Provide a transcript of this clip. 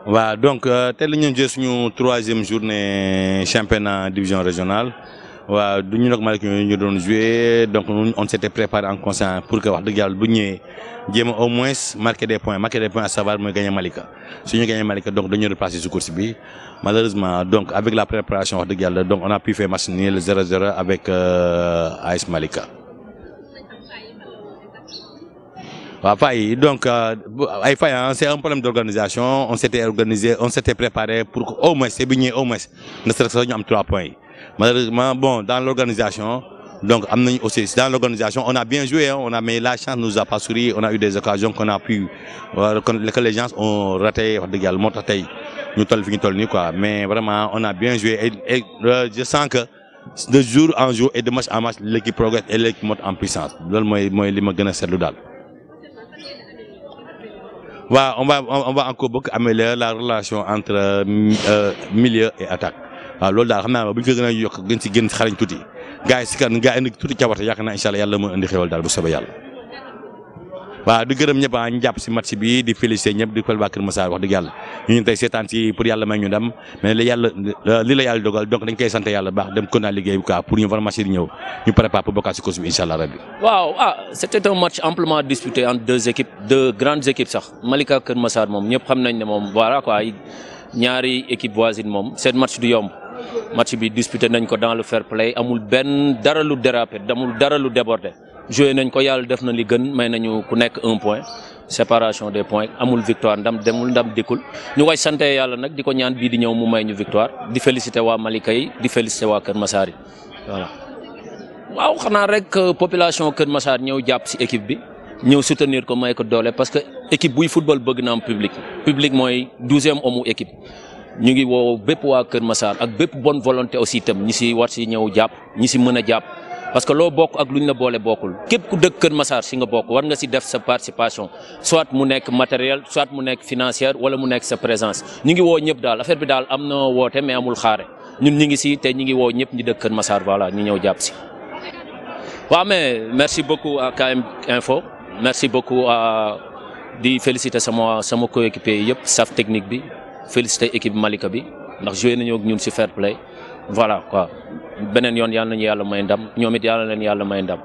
Voilà, donc tel ñu jël suñu 3e journée championnat division régionale. Voilà, nous avons joué, donc on s'était préparé en conscience pour que au moins marquer des points à savoir gagner Malika. Si nous gagnons Malika, donc nous replacer ce course. Malheureusement, donc avec la préparation donc on a pu faire match nul 0-0 avec AS Malika. Donc, c'est un problème d'organisation. On s'était organisé, on s'était préparé pour au moins, ne serait-ce que 3 points. Malheureusement, bon, dans l'organisation, donc, dans l'organisation, on a bien joué, mais la chance nous a pas souri. On a eu des occasions qu'on a pu, que les gens ont raté, mais vraiment, on a bien joué et je sens que de jour en jour et de match en match, l'équipe progresse et l'équipe monte en puissance. On va encore beaucoup améliorer la relation entre milieu et attaque. Alors là, on a beaucoup de xarañ tuuti gars yi si kan gars indi tuuti cawarte yaakaar naa incha allah yàlla moo indi xéwal daal bu soobee yàlla. waaw di gërëm ñëpp ñu jàpp si match bi di féliciter ñëpp di fël waa Kër Massar wax dëgg yàlla ñu tey seetaan si pour yàlla may ñu dem mais li la yàlla dogal donc dañ koy sant yàlla baax dem kon naa liggéey quoi pour ñu vraiment match di ñëw ñu préparer pour bokkaat si course bi incha allah rabbi. waaw c'était un match amplement disputé entre deux grandes équipes sax Malika Kër Massar moom ñëpp xam nañ ne moom voilà quoi ñaari équipe voisine moom seen match du yomb. Match bi disputé nañ ko dans le fair play amul benn dara lu dérapé amul dara lu débordé joué nañ ko yàlla def na li gën may nañu ku nekk 1 point séparation des points amul victoire ndam demul ndam dikkul ñu koy sante yàlla nag di ko ñaan bii di ñëw mu may ñu victoire di féliciter waa Malika yi di féliciter waa Kër Massar yi voilà. waaw xanaa rek population Kër Massar ñëw jàpp ci équipe bi ñëw soutenir ko may ko doole parce que équipe buy football bëgg na am public mooy 12e homme équipe. ñu ngi woo bépp waa Kër Massar ak bépp bonne volonté aussi itam ñi si war si ñëw jàpp ñi si mën a jàpp parce que loo bokk ak luñ la boole bokkul képp ku dëkk Kër Massar si nga bokk war nga si def sa participation soit mu nekk matériel soit mu nekk financière wala mu nekk sa présence ñu ngi woo ñëpp daal affaire bi daal am na woote mais amul xaare ñun ñi ngi si te ñi ngi woo ñëpp ñi dëkk Kër Massar voilà ñu ñëw jàpp si. waaw mais merci beaucoup à KM Info merci beaucoup à di féliciter sama coéquipier yëpp staff technique bi. Féliciter équipe Malika bi ndax joué nañu ak ñun ci fair play voilà quoi beneen yoon yàlla nañu yàlla may ndam ñoom it yàlla leen yàlla may ndam.